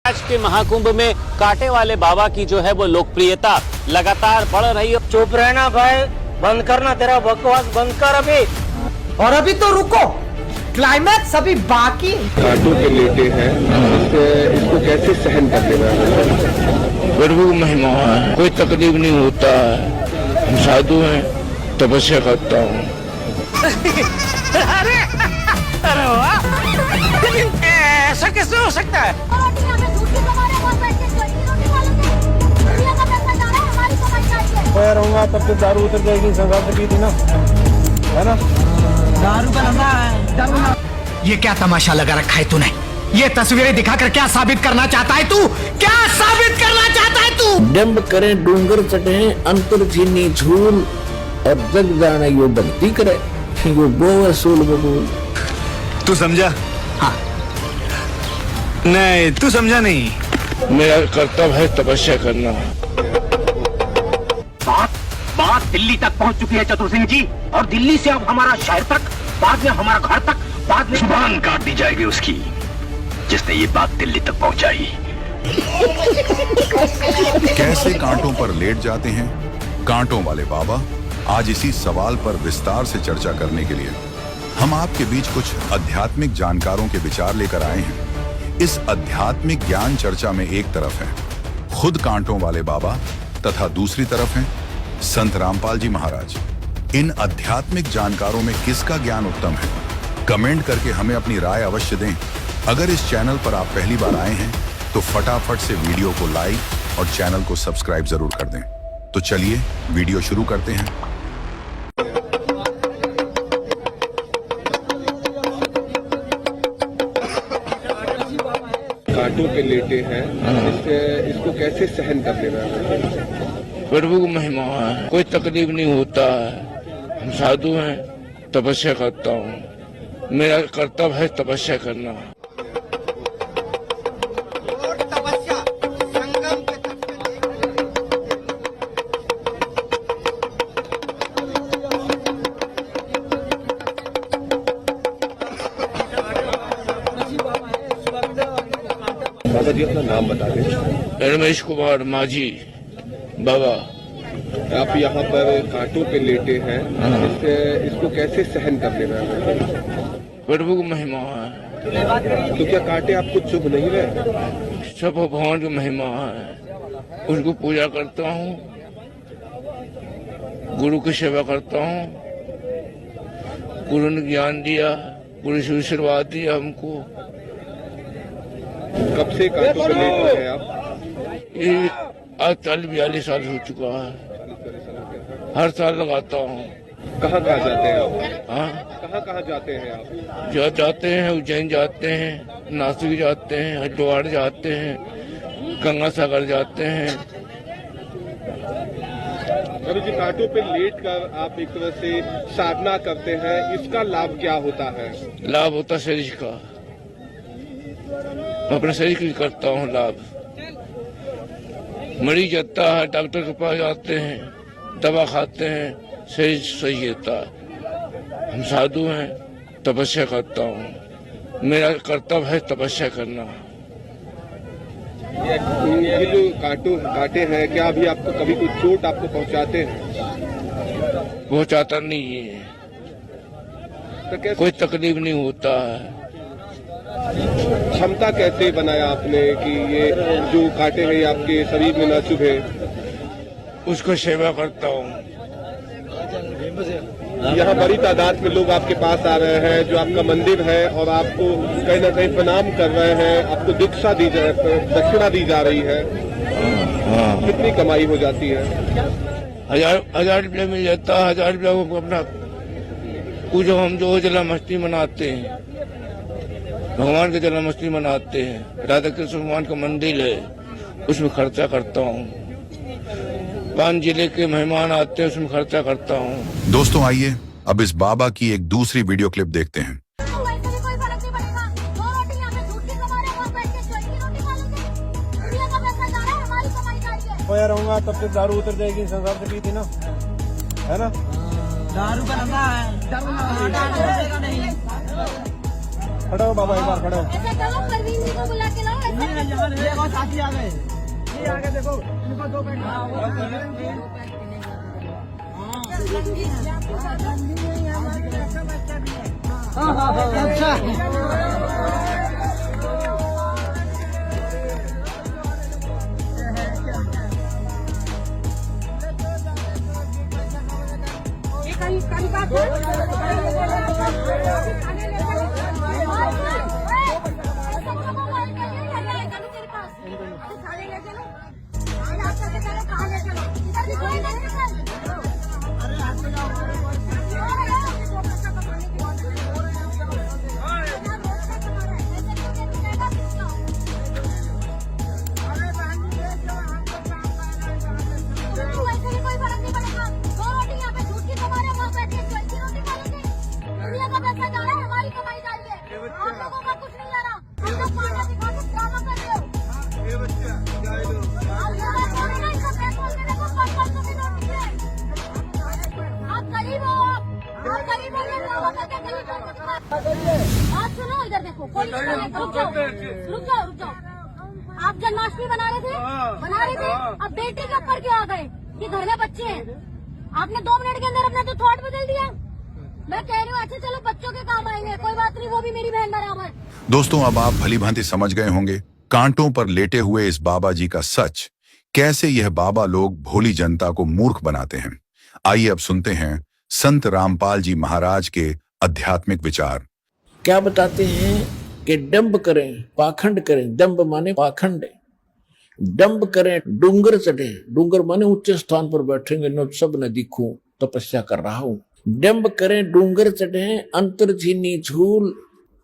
आज के महाकुंभ में कांटे वाले बाबा की जो है वो लोकप्रियता लगातार बढ़ रही है। चुप रहना भाई, बंद करना तेरा बकवास, बंद कर अभी। और अभी तो रुको, क्लाइमैक्स अभी बाकी। कांटों पे लेटे हैं, इसको कैसे सहन कर लेना। प्रभु महिमा है, कोई तकलीफ नहीं होता है। हम साधु हैं, तपस्या करता हूँ। अरे वाह, ऐसा कैसे हो सकता है? रहूंगा तब तो दारू उतर जाएगी, संघर्ष की थी ना, है ना। दारू बनाना है। ये क्या तमाशा लगा रखा है तूने? ये तस्वीरें दिखाकर क्या साबित करना चाहता है तू? क्या साबित करना चाहता है तू? डंब करें डूंगर चटे अंतर चीनी झूल और जग जाने यो बनती करे यो बो सूल बबूल। तू समझा? हाँ। नहीं, तू समझा नहीं। मेरा कर्तव्य है तपस्या करना। बात दिल्ली तक पहुंच चुकी है चतुर सिंह जी, और दिल्ली से अब हमारा शहर तक, बाद में हमारा घर तक, बाद में जुबान काट दी जाएगी उसकी जिसने ये बात दिल्ली तक पहुंचाई। कैसे कांटों पर लेट जाते हैं कांटों वाले बाबा? आज इसी सवाल पर विस्तार से चर्चा करने के लिए हम आपके बीच कुछ आध्यात्मिक जानकारों के विचार लेकर आए हैं। इस आध्यात्मिक ज्ञान चर्चा में एक तरफ है खुद कांटों वाले बाबा तथा दूसरी तरफ हैं संत रामपाल जी महाराज। इन आध्यात्मिक जानकारों में किसका ज्ञान उत्तम है? कमेंट करके हमें अपनी राय अवश्य दें। अगर इस चैनल पर आप पहली बार आए हैं तो फटाफट से वीडियो को लाइक और चैनल को सब्सक्राइब जरूर कर दें। तो चलिए वीडियो शुरू करते हैं। कांटों पे लेटे हैं, इसको कैसे सहन कर लेना। प्रभु की महिमा है, कोई तकलीफ नहीं होता है। हम साधु हैं, तपस्या करता हूँ। मेरा कर्तव्य है तपस्या करना। बाबा जी अपना नाम बता दें। रमेश कुमार माझी बाबा। आप यहाँ पर कांटों पे लेटे हैं, इसको कैसे सहन कर लेना। प्रभु की महिमा है। तो क्या कांटे आपको चुभ नहीं रहे? सब भगवान की महिमा है। उसको पूजा करता हूँ, गुरु की सेवा करता हूँ। गुरु ने ज्ञान दिया, गुरु से आशीर्वाद दिया हमको। कब से कांटों पे लेट रहे हैं आप? ये आज 40-42 साल हो चुका है। हर साल लगाता हूँ। कहाँ जाते हैं आप? हाँ, कहाँ जाते हैं आप? जाते हैं, उज्जैन जाते हैं, नासिक जाते हैं, हरिद्वार जाते हैं, गंगा सागर जाते हैं। अभी जी कांटों पे लेट कर आप एक तरह से साधना करते हैं, इसका लाभ क्या होता है? लाभ होता शरीर का, अपने शरीर की करता हूँ लाभ। मरीज जाता है, डॉक्टर के पास जाते हैं, दवा खाते हैं, शरीर सही रहता है। हम साधु हैं, तपस्या करता हूँ। मेरा कर्तव्य है तपस्या करना। ये जो कांटे हैं, क्या अभी आपको कभी कोई चोट आपको पहुँचाते हैं? पहुँचाता नहीं है, तो कैसे कोई तकलीफ नहीं होता है। क्षमता कैसे बनाया आपने कि ये जो कांटे हैं ये आपके शरीर में न चुभे? उसको सेवा करता हूँ। यहाँ बड़ी तादाद में लोग आपके पास आ रहे हैं, जो आपका मंदिर है, और आपको कहीं न कहीं प्रणाम कर रहे हैं, आपको दीक्षा दक्षिणा दी जा रही है। कितनी कमाई हो जाती है? 1000 रुपया मिल जाता है। 1000 रुपया को अपना पूजो, हम जो जन्माष्टमी मनाते हैं, भगवान के जन्माष्टमी मनाते हैं, राधा कृष्ण भगवान का मंदिर है, उसमें खर्चा करता हूँ। 5 जिले के मेहमान आते हैं, उसमें खर्चा करता हूँ। दोस्तों आइए अब इस बाबा की एक दूसरी वीडियो क्लिप देखते हैं। रहूंगा तब तो दारू उतर जाएगी, संघर्ष की थी ना, है ना। दारू बनाना है। खड़े हो बाबा, एक बार खड़े हो। ऐसा करो, परवीन जी को बुला के लाओ। ऐसा साथी आ गए, ये आगे देखो, इनको 2 पैक। बात सुनो, इधर देखो, कोई रुक जाओ। आप जन्माष्टमी बना रहे थे, अब बेटे के ऊपर क्यों आ गए? कि घर में बच्चे हैं, आपने 2 मिनट के अंदर अपना तो थॉट बदल दिया। मैं कह रही हूँ अच्छा चलो बच्चों के काम आएंगे, कोई बात नहीं, वो भी मेरी बहन बराबर। दोस्तों, अब आप भली भांति समझ गए होंगे कांटों पर लेटे हुए इस बाबा जी का सच, कैसे यह बाबा लोग भोली जनता को मूर्ख बनाते हैं। आइए अब सुनते हैं संत रामपाल जी महाराज के आध्यात्मिक विचार। क्या बताते हैं कि डंब करें, पाखंड करें। डंब माने पाखंड, डंब करें, डूंगर चढ़े। डूंगर माने ऊंचे स्थान पर बैठेंगे, न सब न दिखूं, तपस्या कर रहा हूं। डंब करें, डूंगर चढ़े, अंतर छीनी झूल,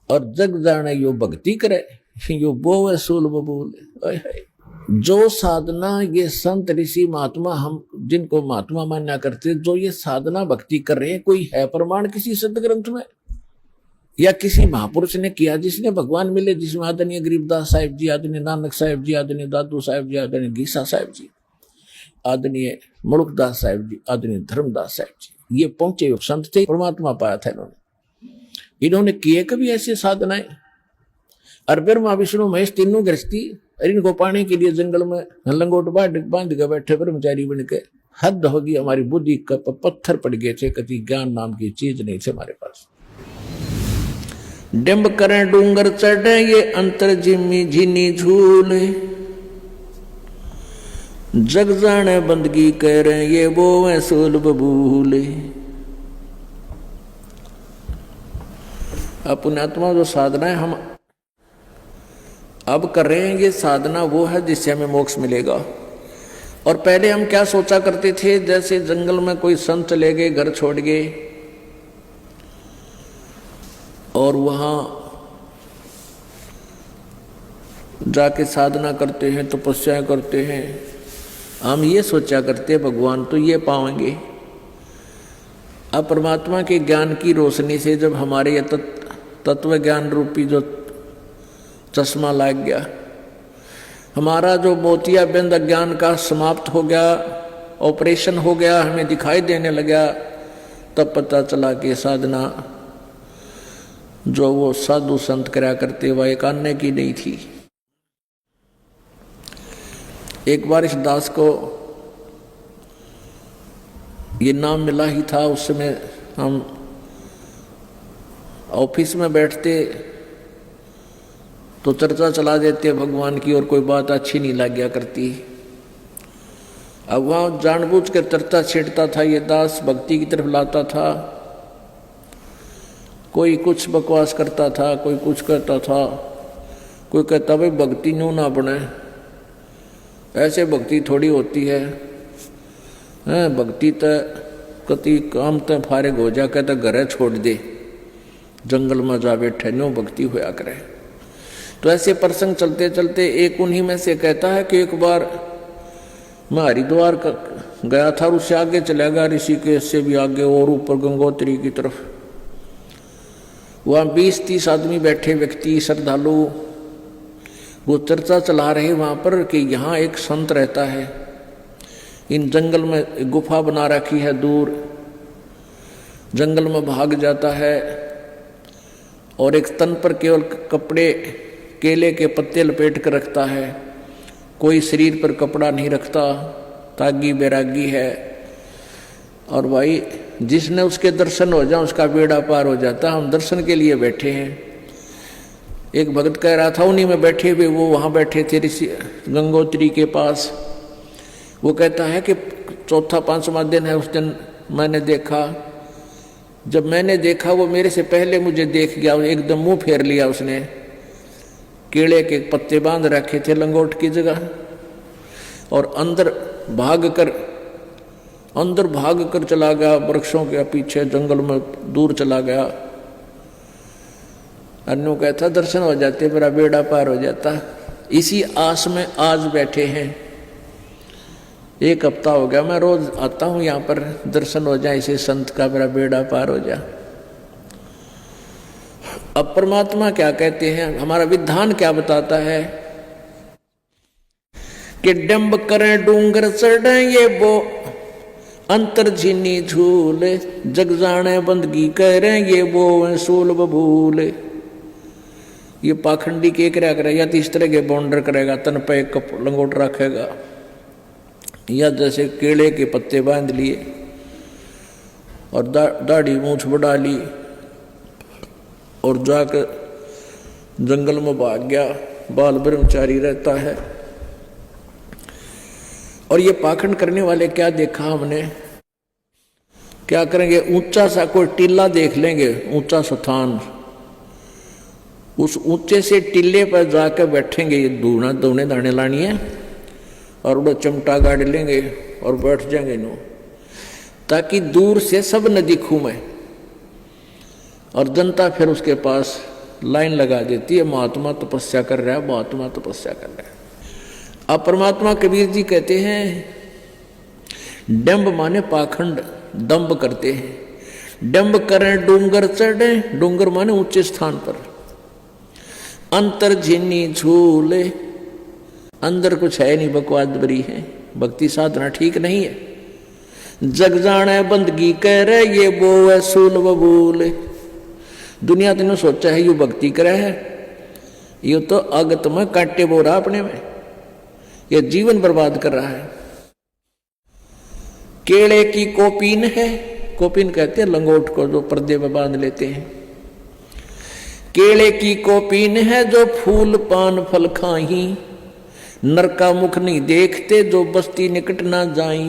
और जग जाने यो भक्ति करे, यो बोवे सूल बबूल। जो साधना ये संत ऋषि महात्मा, हम जिनको महात्मा मान्या करते, जो ये साधना भक्ति कर रहे हैं, कोई है प्रमाण किसी संत ग्रंथ में या किसी महापुरुष ने किया जिसने भगवान मिले, जिसमें आदरणीय गरीबदास साहिब जी, आदरणीय नानक साहिब जी, आदरणीय दादू साहिब जी, आदरणीय गीसा साहिब जी, आदरणीय मुल्कदास साहिब जी, आदरणीय धर्मदास साहिब जी, ये पहुंचे हुए संत थे, परमात्मा पाया था इन्होंने किए कभी ऐसी साधनाएं। और ब्रह्मा विष्णु महेश तीनों गृहस्थी, इनको पाने के लिए जंगल में लंगोट बांध के बैठे ब्रह्मचारी बन के। हद होगी, हमारी बुद्धि का पत्थर पड़ गए थे, कभी ज्ञान नाम की चीज नहीं थे हमारे पास। डंब करें, डूंगर चढ़े, ये अंतर जिमी झीनी झूले, जग जाने बंदगी कह रहे, ये वो सूल बबूले। अपने आत्मा जो साधना है हम अब कर रहे हैं, ये साधना वो है जिससे हमें मोक्ष मिलेगा। और पहले हम क्या सोचा करते थे, जैसे जंगल में कोई संत चले गए, घर छोड़ गए, और वहां जाके साधना करते हैं, तपस्या करते हैं। हम ये सोचा करते भगवान तो ये पाएंगे। अब परमात्मा के ज्ञान की रोशनी से जब हमारे ये तत्व ज्ञान रूपी जो चश्मा लग गया, हमारा जो मोतिया बिंद अज्ञान का समाप्त हो गया, ऑपरेशन हो गया, हमें दिखाई देने लगा, तब पता चला कि साधना जो वो साधु संत करा करते वह एक अन्य की नहीं थी। एक बार इस दास को ये नाम मिला ही था। उस समय हम ऑफिस में बैठते तो चर्चा चला देते भगवान की, और कोई बात अच्छी नहीं लग गया करती। अब वहाँ जानबूझ कर चर्चा छेड़ता था ये दास, भक्ति की तरफ लाता था। कोई कुछ बकवास करता था, कोई कुछ करता था, कोई कहता भाई भक्ति न्यू ना बने, ऐसे भक्ति थोड़ी होती है, भक्ति तो कति काम तो फारिग हो जा के तो घर छोड़ दे, जंगल में जा बैठे न्यू भक्ति होया करे। तो ऐसे प्रसंग चलते चलते एक उन्हीं में से कहता है कि एक बार मैं हरिद्वार गया था, उससे आगे चला गया, ऋषिकेश से भी आगे और ऊपर गंगोत्री की तरफ। वहाँ 20-30 आदमी बैठे, व्यक्ति श्रद्धालु, वो चर्चा चला रहे वहाँ पर कि यहाँ एक संत रहता है, इन जंगल में गुफा बना रखी है, दूर जंगल में भाग जाता है और एक तन पर केवल कपड़े केले के पत्ते लपेट कर रखता है, कोई शरीर पर कपड़ा नहीं रखता, तागी बैरागी है। और भाई जिसने उसके दर्शन हो जाए उसका बेड़ा पार हो जाता। हम दर्शन के लिए बैठे हैं। एक भक्त कह रहा था उन्हीं में बैठे हुए, वो वहाँ बैठे थे ऋषि गंगोत्री के पास। वो कहता है कि चौथा पांचवा दिन है, उस दिन मैंने देखा, जब मैंने देखा वो मेरे से पहले मुझे देख गया, एकदम मुंह फेर लिया उसने। केले के पत्ते बांध रखे थे लंगोट की जगह और अंदर भाग कर चला गया, वृक्षों के पीछे जंगल में दूर चला गया। अन्नू कहता दर्शन हो जाते, मेरा बेड़ा पार हो जाता। इसी आस में आज बैठे हैं। 1 हफ्ता हो गया, मैं रोज आता हूं यहाँ पर, दर्शन हो जाए इसे संत का, मेरा बेड़ा पार हो जाए। अब परमात्मा क्या कहते हैं, हमारा विधान क्या बताता है कि डंब करें डूंगर चढ़े ये वो अंतर झीनी झूल, जग जाने बंदगी करें ये वो सूल बबूल। ये पाखंडी के क्या करेगा, या तो इस तरह के बॉन्डर करेगा, तन पे एक लंगोट रखेगा, या जैसे केले के पत्ते बांध लिए और दाढ़ी मूछ बढ़ा ली और जाकर जंगल में भाग गया, बाल ब्रह्मचारी रहता है। और ये पाखंड करने वाले क्या देखा हमने, क्या करेंगे, ऊंचा सा कोई टीला देख लेंगे, ऊंचा स्थान, उस ऊंचे से टीले पर जाकर बैठेंगे, ये दोने दाने लानी है और वो चमटा गाड़ लेंगे और बैठ जाएंगे नो, ताकि दूर से सब न दिखूं मैं। और जनता फिर उसके पास लाइन लगा देती है, महात्मा तपस्या कर रहा है, महात्मा तपस्या कर रहा है। अब परमात्मा कबीर जी कहते हैं डंब माने पाखंड, दंभ करते हैं। डंब करें डूंगर चढ़े, डूंगर माने ऊंचे स्थान पर। अंतर झीनी झूले, अंदर कुछ है नहीं, बकवास भरी है, भक्ति साधना ठीक नहीं है। जग जाने बंदगी कह रहे ये वो है सूल बबूल। दुनिया तेने सोचा है यू भक्ति करे है, ये तो अगत में कांटे बो रहा अपने में, ये जीवन बर्बाद कर रहा है। केले की कोपीन है, कोपीन कहते हैं लंगोट को जो पर्दे में बांध लेते हैं। केले की कोपीन है जो फूल पान फल खाही, नर का मुख नहीं देखते जो बस्ती निकट ना जाई।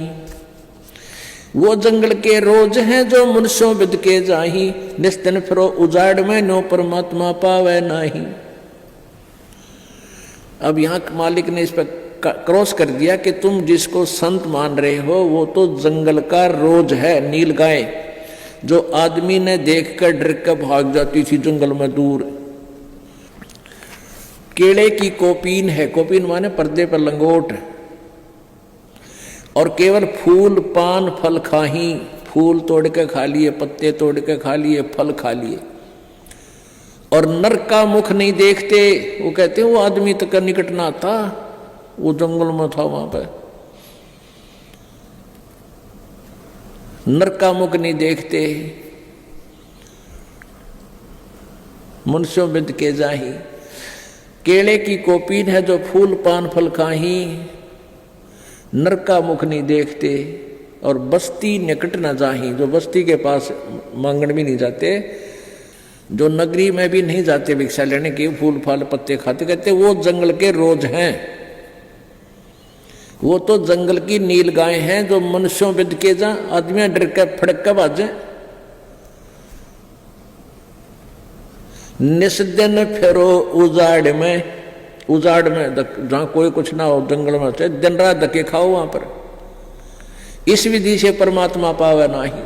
वो जंगल के रोज हैं जो मनुष्यों बिद के जाही, निस्तन फिरो उजाड़ में नो परमात्मा पावे नाही। अब यहाँ मालिक ने इस पर क्रॉस कर दिया कि तुम जिसको संत मान रहे हो वो तो जंगल का रोज है, नील गाय, जो आदमी ने देखकर डर कर भाग जाती थी जंगल में दूर। केले की कोपीन है, कोपीन माने पर्दे पर लंगोट, और केवल फूल पान फल खाही, फूल तोड़ के खा लिए, पत्ते तोड़ के खा लिए, फल खा लिए। और नर का मुख नहीं देखते, वो कहते हैं वो आदमी तक निकट ना था, वो जंगल में था, वहां पे नर का मुख नहीं देखते, मनुष्यों बिद के जाही। केले की कोपीन है जो फूल पान फल खाही, नर का मुख नहीं देखते, और बस्ती निकट न जाही, जो बस्ती के पास मांगण भी नहीं जाते, जो नगरी में भी नहीं जाते भिक्षा लेने की, फूल फाल पत्ते खाते, कहते वो जंगल के रोज हैं। वो तो जंगल की नील गाय हैं जो मनुष्यों बिद के जा, आदमी डर कर फड़क कर बाजे। निस्दिन फेरो उजाड़ में, उजाड़ में जहां कोई कुछ ना हो, जंगल में दिन रात धक्के खाओ वहां पर। इस विधि से परमात्मा पावे नाही।